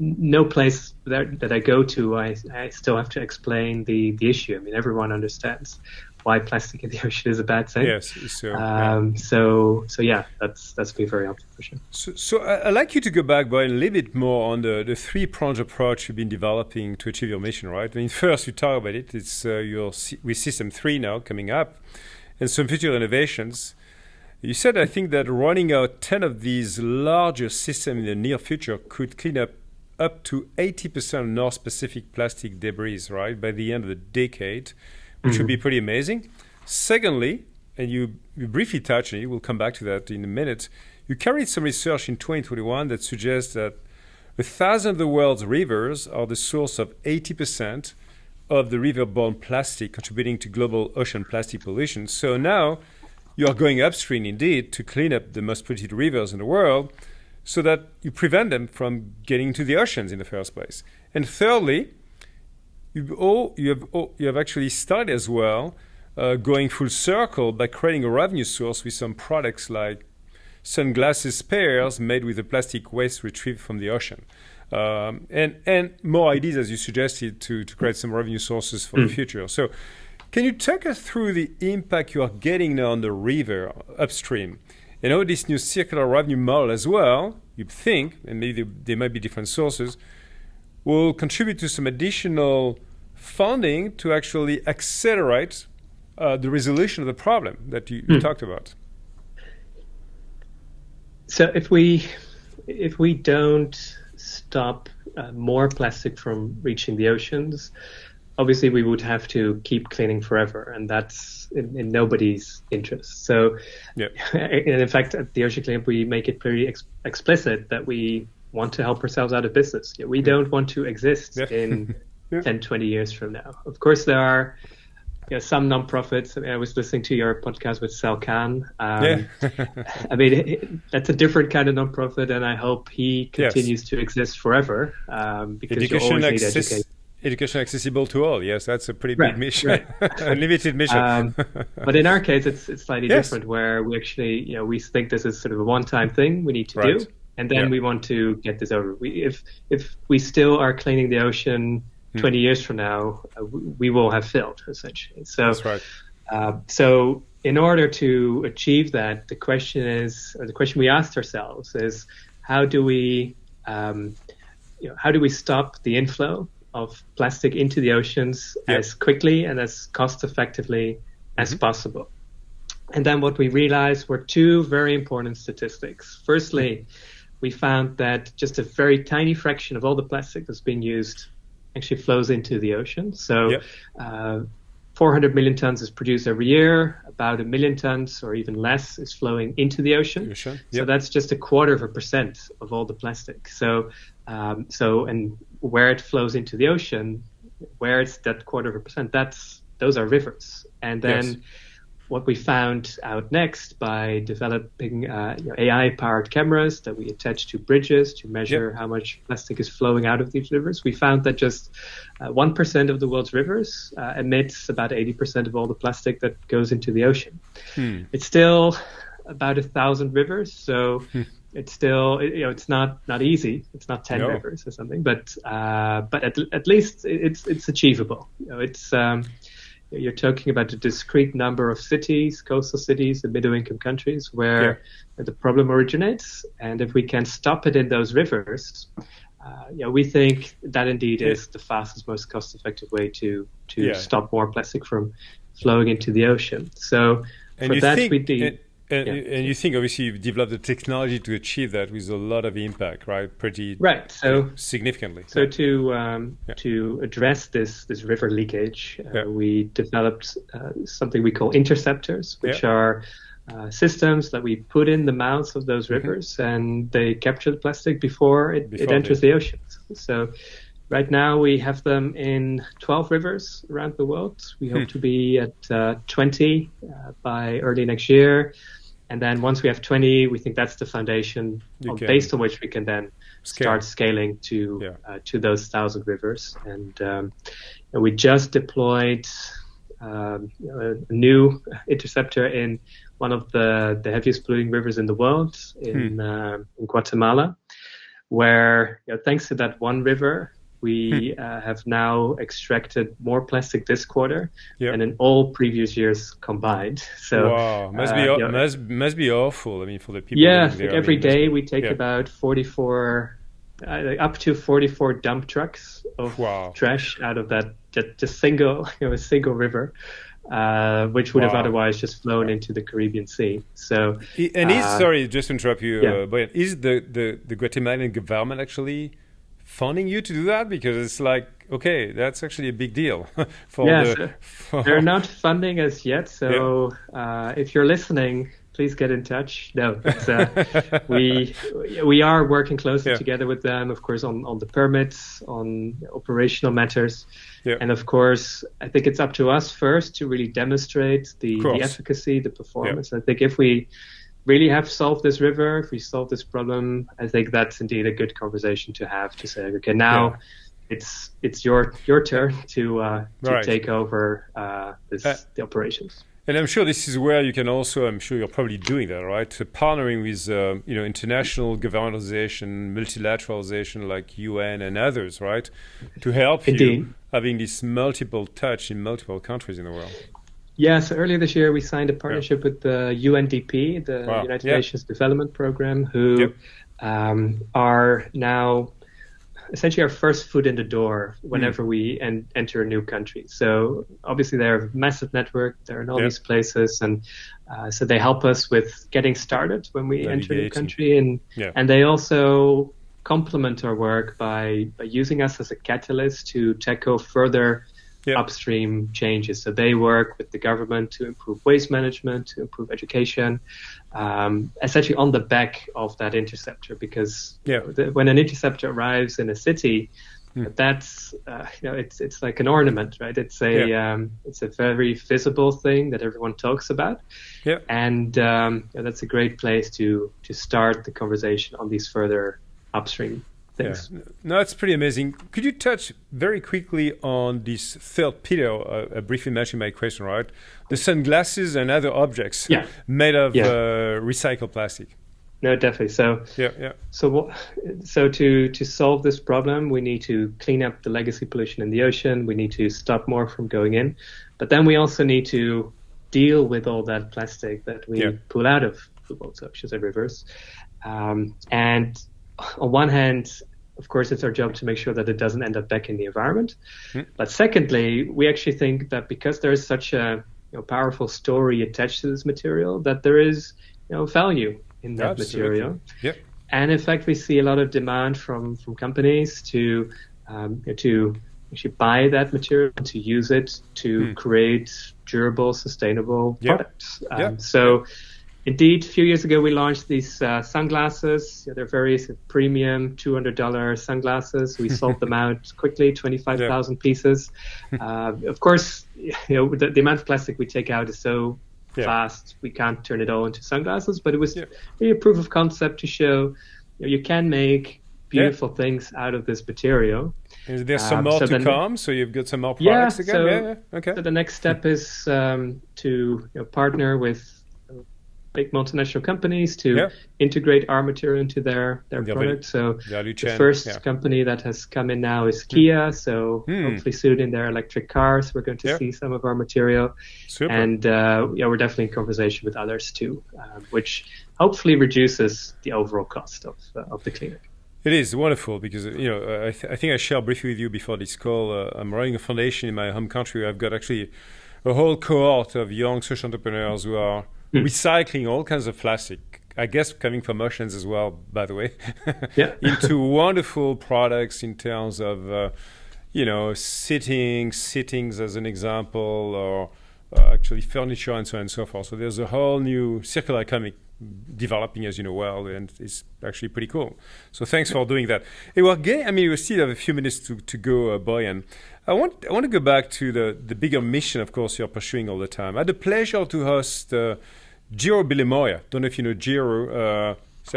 no place that I go to, I still have to explain the issue. I mean, everyone understands why plastic in the ocean is a bad thing. Yes. So that's been very helpful for sure. So I'd like you to go back, Brian, a little bit more on the three-pronged approach you've been developing to achieve your mission, right? I mean, first you talk about it. It's with System 3 now coming up, and some future innovations. You said, I think, that running out 10 of these larger systems in the near future could clean up to 80% of North Pacific plastic debris, right, by the end of the decade, which would be pretty amazing. Secondly, and you briefly touched on it, we'll come back to that in a minute, you carried some research in 2021 that suggests that 1,000 of the world's rivers are the source of 80% of the river-borne plastic contributing to global ocean plastic pollution. So now you are going upstream indeed to clean up the most polluted rivers in the world so that you prevent them from getting to the oceans in the first place. And thirdly, you have actually started as well going full circle by creating a revenue source with some products like sunglasses spares made with the plastic waste retrieved from the ocean. And more ideas, as you suggested, to create some revenue sources for the future. So can you take us through the impact you are getting now on the river upstream? And how this new circular revenue model as well, you think, and maybe there might be different sources, will contribute to some additional funding to actually accelerate the resolution of the problem that you talked about. So if we don't stop more plastic from reaching the oceans, obviously we would have to keep cleaning forever, and that's in nobody's interest. So, and in fact, at the Ocean Cleanup, we make it pretty explicit that we want to help ourselves out of business. We don't want to exist in 10, 20 years from now. Of course, there are some nonprofits. I mean, I was listening to your podcast with Sal Khan. I mean, that's a different kind of nonprofit, and I hope he continues to exist forever because you always need education. Education accessible to all. Yes, that's a pretty big mission, a limited mission. But in our case, it's slightly different, where we actually, we think this is sort of a one-time thing we need to do, and then we want to get this over. If we still are cleaning the ocean 20 years from now, we will have failed, essentially. So, that's right. So in order to achieve that, the question we asked ourselves is, how do we stop the inflow of plastic into the oceans as quickly and as cost effectively as possible? And then what we realized were two very important statistics. Firstly, we found that just a very tiny fraction of all the plastic that's being used actually flows into the ocean. So 400 million tons is produced every year. About 1 million tons or even less is flowing into the ocean. So that's just 0.25% of all the plastic. So and where it flows into the ocean, where it's that 0.25%, those are rivers. And then what we found out next by developing AI-powered cameras that we attach to bridges to measure how much plastic is flowing out of these rivers, we found that just 1% of the world's rivers emits about 80% of all the plastic that goes into the ocean. It's still about 1,000 rivers, so it's still, it's not easy. It's not 10 rivers or something, but at least it's achievable. You're talking about a discrete number of cities, coastal cities, and middle-income countries where the problem originates. And if we can stop it in those rivers, we think that indeed is the fastest, most cost-effective way to stop more plastic from flowing into the ocean. So and for that, we did. And you think, obviously, you've developed the technology to achieve that with a lot of impact, right? So significantly. So to address this river leakage, we developed something we call interceptors, which are systems that we put in the mouths of those rivers, and they capture the plastic before it enters the oceans. So right now we have them in 12 rivers around the world. We hope to be at 20 by early next year. And then once we have 20, we think that's the foundation based on which we can then start scaling to those 1,000 rivers. And we just deployed a new interceptor in one of the heaviest polluting rivers in the world, in Guatemala, where thanks to that one river, we have now extracted more plastic this quarter than in all previous years combined. So, wow, must be awful. I mean, for the people. Yeah, like every day we take about 44, up to 44 dump trucks of trash out of that just single river. Which would have otherwise just flown into the Caribbean Sea. So, sorry, just to interrupt you, but is the Guatemalan government actually funding you to do that? Because it's like, okay, that's actually a big deal. They're not funding us yet. So if you're listening, please get in touch. No, we are working closely together with them, of course, on the permits, on operational matters. And of course, I think it's up to us first to really demonstrate the efficacy, the performance. I think if we really have solved this river, if we solve this problem, I think that's indeed a good conversation to have, to say, okay, now it's your turn to take over the operations. And I'm sure this is where you can also, I'm sure you're probably doing that, right? Partnering with international governmentalization, multilateralization like UN and others, right? To help you having this multiple touch in multiple countries in the world. Yeah, so earlier this year we signed a partnership with the UNDP, the United Nations Development Program, who are now essentially our first foot in the door whenever we enter a new country. So obviously they're a massive network, they're in all these places, and so they help us with getting started when we enter a new country, and they also complement our work by using us as a catalyst to tackle further upstream changes. So they work with the government to improve waste management, to improve education, essentially on the back of that interceptor, because when an interceptor arrives in a city, that's it's like an ornament, right? It's a very visible thing that everyone talks about, and that's a great place to start the conversation on these further upstream things. No, it's pretty amazing. Could you touch very quickly on this third pillar? I briefly mentioned my question, right? The sunglasses and other objects made of recycled plastic. No, definitely. So to solve this problem, we need to clean up the legacy pollution in the ocean. We need to stop more from going in, but then we also need to deal with all that plastic that we pull out of the world's oceans and rivers. And on one hand, of course, it's our job to make sure that it doesn't end up back in the environment. But secondly, we actually think that because there is such a powerful story attached to this material, that there is value in that material. And in fact, we see a lot of demand from companies to actually buy that material, to use it to create durable, sustainable products. So indeed, a few years ago, we launched these sunglasses. They're very premium, $200 sunglasses. We sold them out quickly, 25,000 pieces. Of course, the amount of plastic we take out is so fast, we can't turn it all into sunglasses. But it was really a proof of concept to show you can make beautiful things out of this material. There's some more to come, so you've got some more products again? Okay. So the next step is to partner with big multinational companies to integrate our material into their products. So the first company that has come in now is Kia. So hopefully soon in their electric cars, we're going to see some of our material. Super. And we're definitely in conversation with others too, which hopefully reduces the overall cost of the cleanup. It is wonderful because, I think I shared briefly with you before this call. I'm running a foundation in my home country. I've got actually a whole cohort of young social entrepreneurs who are recycling all kinds of plastic, I guess coming from oceans as well, by the way, into wonderful products in terms of, sittings as an example, actually furniture and so on and so forth. So there's a whole new circular economy developing, as you know well, and it's actually pretty cool. So thanks for doing that. Hey, well, we still have a few minutes to go, Boyan. I want to go back to the bigger mission, of course, you're pursuing all the time. I had the pleasure to host Giro Bilemoia. Don't know if you know Giro. It's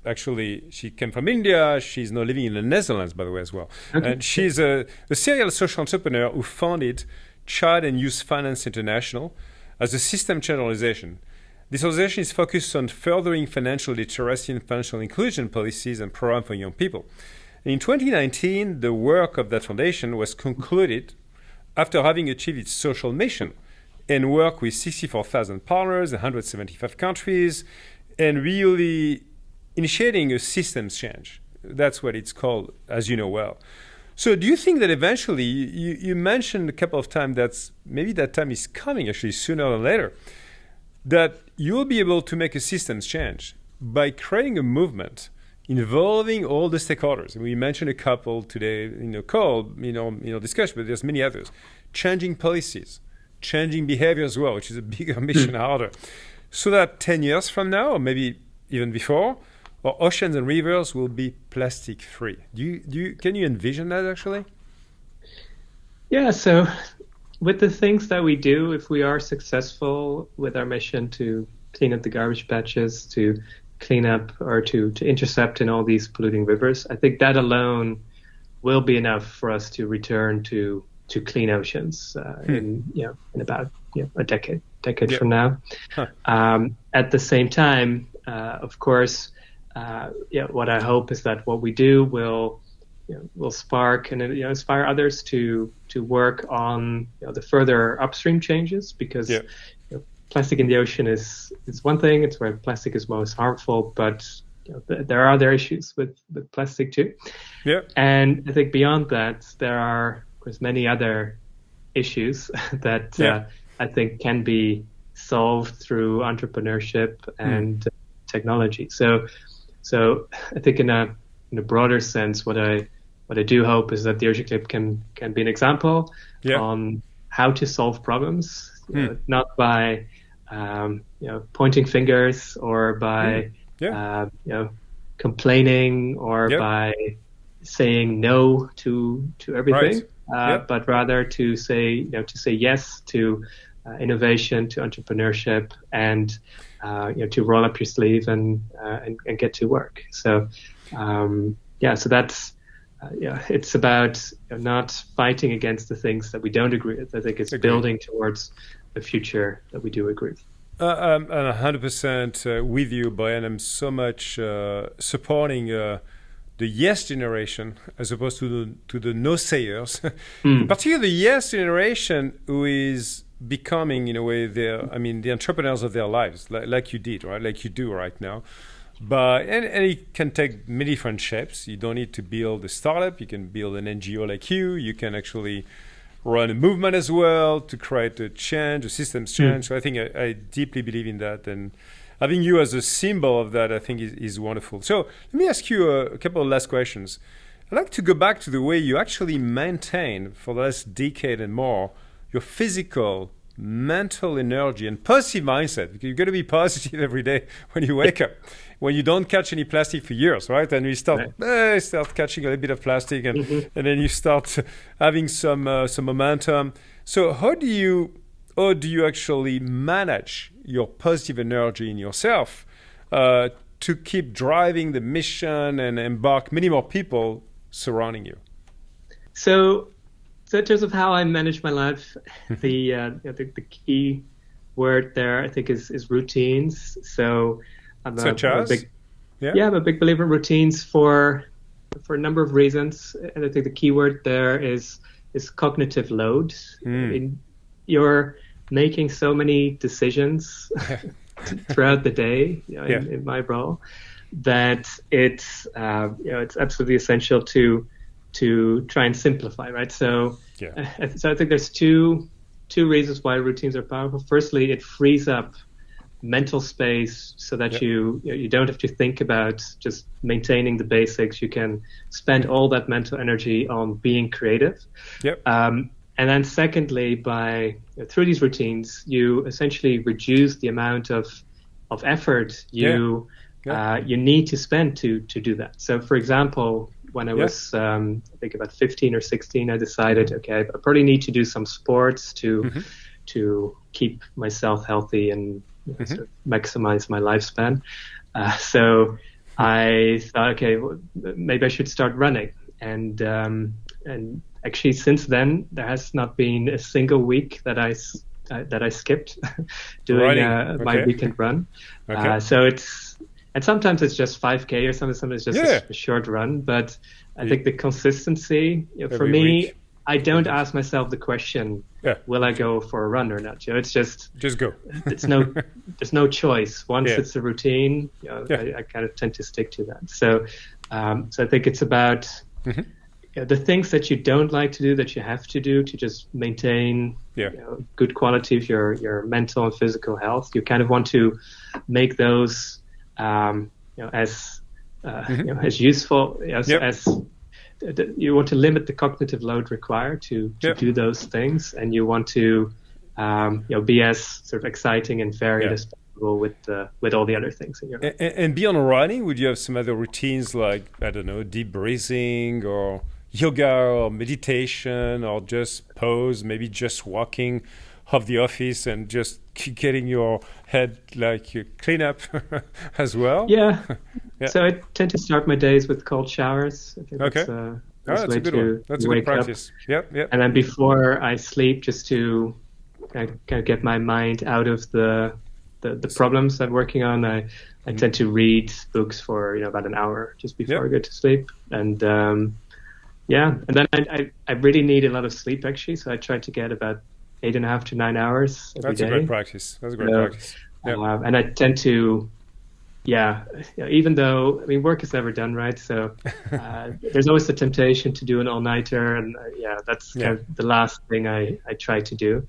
actually, she came from India. She's now living in the Netherlands, by the way, as well. Okay. And she's a serial social entrepreneur who founded Child and Youth Finance International as a system change organization. This organization is focused on furthering financial literacy and financial inclusion policies and programs for young people. In 2019, the work of that foundation was concluded after having achieved its social mission and worked with 64,000 partners in 175 countries and really initiating a systems change. That's what it's called, as you know well. So do you think that eventually, you mentioned a couple of times that maybe that time is coming, actually sooner than later, that you'll be able to make a systems change by creating a movement involving all the stakeholders? And we mentioned a couple today in the call, discussion, but there's many others. Changing policies, changing behavior as well, which is a bigger mission, harder. So that 10 years from now, or maybe even before, our oceans and rivers will be plastic free. Can you envision that actually? Yeah, so with the things that we do, if we are successful with our mission to clean up the garbage patches, to clean up or to intercept in all these polluting rivers, I think that alone will be enough for us to return to clean oceans in about a decade from now. Huh. At the same time, of course, what I hope is that what we do will spark and inspire others to work on the further upstream changes, because plastic in the ocean is one thing. It's where plastic is most harmful, but there are other issues with plastic too. Yeah. And I think beyond that, there are, of course, many other issues that I think can be solved through entrepreneurship and technology. So I think in a broader sense, what I do hope is that the Ocean Clip can be an example on how to solve problems, not by pointing fingers or by complaining or by saying no to everything, but rather to say yes to innovation, to entrepreneurship, and to roll up your sleeve and get to work. So so that's it's about not fighting against the things that we don't agree with. I think it's building towards a future that we do agree with. I'm 100% with you, Boyan. I'm so much supporting the yes generation as opposed to the no sayers. Particularly the yes generation, who is becoming, in a way, the entrepreneurs of their lives, like you did, right? Like you do right now. But and it can take many different shapes. You don't need to build a startup. You can build an NGO like you. You can actually run a movement as well to create a change, a systems change. So I think I deeply believe in that. And having you as a symbol of that, I think, is wonderful. So let me ask you a couple of last questions. I'd like to go back to the way you actually maintain for the last decade and more your physical, mental energy and positive mindset, because you've got to be positive every day when you wake up, when you don't catch any plastic for years, right? And you start catching a little bit of plastic, and then you start having some momentum. So how do you actually manage your positive energy in yourself to keep driving the mission and embark many more people surrounding you? So in terms of how I manage my life, the key word there, I think, is routines. So I'm a big believer in routines for a number of reasons. And I think the key word there is cognitive load. I mean, you're making so many decisions throughout the day in my role that it's absolutely essential to try and simplify, right? So I think there's two reasons why routines are powerful. Firstly, it frees up mental space so that you don't have to think about just maintaining the basics. You can spend all that mental energy on being creative. And then secondly, through these routines, you essentially reduce the amount of effort you need to spend to do that. So, for example, when I was I think about 15 or 16, I decided, okay, I probably need to do some sports to keep myself healthy and sort of maximize my lifespan. So I thought, okay, well, maybe I should start running. And actually, since then, there has not been a single week that I skipped doing my weekend run. Okay. And sometimes it's just 5K or sometimes it's just a short run. But I think the consistency, for me, week. I don't ask myself the question, will I go for a run or not? It's just go. There's no choice. Once it's a routine, I kind of tend to stick to that. So I think it's about the things that you don't like to do that you have to do to just maintain good quality of your mental and physical health. You kind of want to make those as useful as you want to limit the cognitive load required to do those things, and you want to be as sort of exciting and varied as possible with all the other things in your life. And beyond running, would you have some other routines like, I don't know, deep breathing or yoga or meditation or just pause, maybe just walking off the office and just getting your head clean up as well? Yeah. So I tend to start my days with cold showers. I think that's a good one. That's a good practice. Yep. And then before I sleep, just to kind of get my mind out of the problems I'm working on, I tend to read books for about an hour just before I go to sleep. And and then I really need a lot of sleep actually, so I try to get about 8.5 to 9 hours every day. That's a great practice. Practice. And I tend to, even though, work is never done, right? So there's always the temptation to do an all-nighter, and that's kind of the last thing I try to do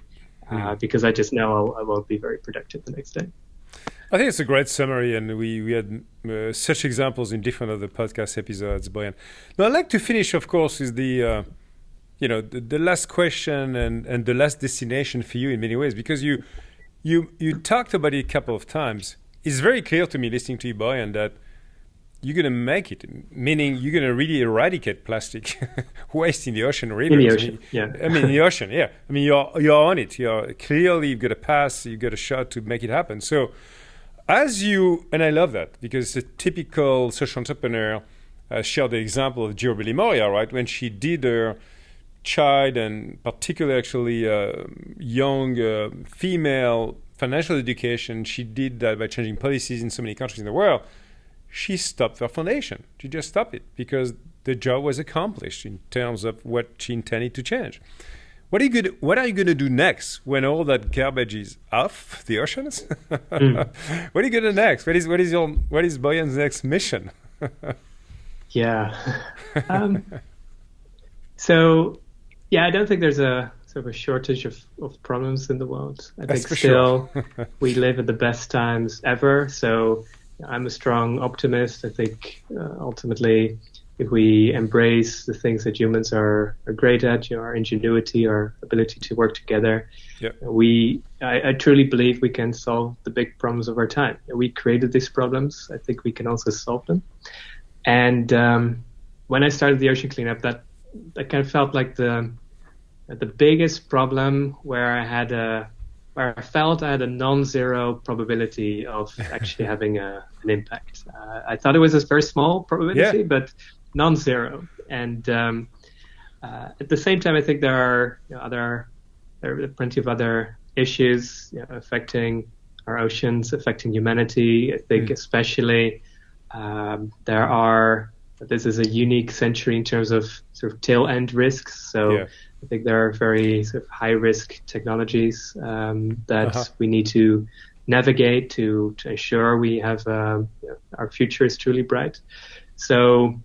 because I just know I won't be very productive the next day. I think it's a great summary, and we had such examples in different other podcast episodes, Boyan. Now, I'd like to finish, of course, with the last question and the last destination for you in many ways, because you talked about it a couple of times. It's very clear to me, listening to you, Boyan, that you're going to make it, meaning you're going to really eradicate plastic waste in the ocean, rivers. In the ocean, in the ocean, you're on it. You've got a pass, you've got a shot to make it happen. So and I love that, because a typical social entrepreneur shared the example of Gio Billy Moria, right? When she did her child and particularly actually young female financial education, she did that by changing policies in so many countries in the world. She stopped her foundation. She just stopped it because the job was accomplished in terms of what she intended to change. What are you going to do next when all that garbage is off the oceans? What are you going to do next? What is Boyan's next mission? I don't think there's a sort of a shortage of problems in the world. I think we live at the best times ever. So I'm a strong optimist. I think ultimately, if we embrace the things that humans are great at, our ingenuity, our ability to work together, I truly believe we can solve the big problems of our time. We created these problems. I think we can also solve them. And when I started the ocean cleanup, that kind of felt like the biggest problem where I felt I had a non-zero probability of actually having an impact. I thought it was a very small probability, but non-zero. And at the same time, I think there are plenty of other issues affecting our oceans, affecting humanity. I think especially this is a unique century in terms of sort of tail end risks. So I think there are very sort of high risk technologies that we need to navigate to ensure we have our future is truly bright. So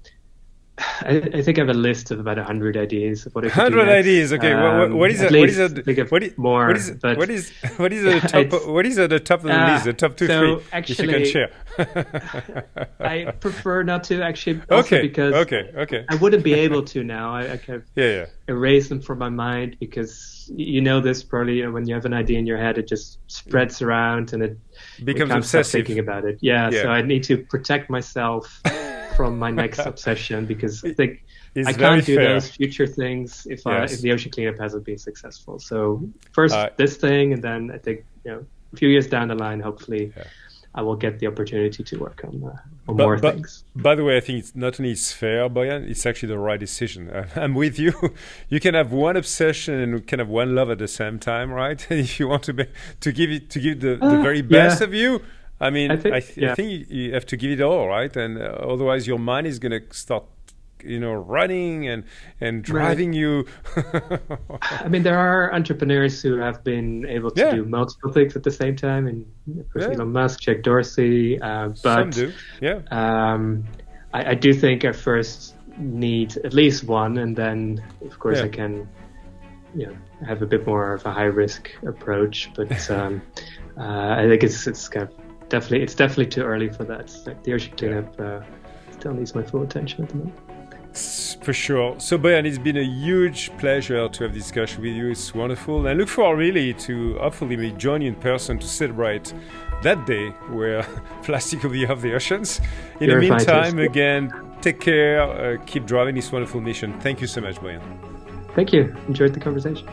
I think I have a list of about 100 ideas of what I could do 100 next. ideas. Okay. What is at it? What least is it? think of What more, is but what is what is at the top? What is at the top of the list? The top two, so three. actually, if you can share. I prefer not to actually, also because okay. I wouldn't be able to now. I kind of Yeah. erase them from my mind, because you know this probably, when you have an idea in your head, it just spreads around and it Becomes can't stop obsessive. thinking about it. Yeah, so I need to protect myself from my next obsession, because I think It's I can't do fair. those future things if Yes. if the ocean cleanup hasn't been successful. So first this thing, and then I think a few years down the line, hopefully, I will get the opportunity to work on more things. By the way, I think it's not only it's fair, Boyan, it's actually the right decision. I'm with you. You can have one obsession and can have one love at the same time, right? If you want to give the very best of you, I mean, I think you have to give it all, right? And otherwise, your mind is going to start, running and driving you. I mean, there are entrepreneurs who have been able to do multiple things at the same time, and of course, Elon Musk, Jack Dorsey. But some do, I do think I first need at least one, and then of course I can, have a bit more of a high risk approach. But I think it's kind of definitely too early for that. Like the ocean cleanup still needs my full attention at the moment. For sure. So, Boyan, it's been a huge pleasure to have this discussion with you. It's wonderful. And I look forward really to hopefully join you in person to celebrate that day where plastic will be off the oceans. In the meantime, again, take care. Keep driving this wonderful mission. Thank you so much, Boyan. Thank you. Enjoyed the conversation.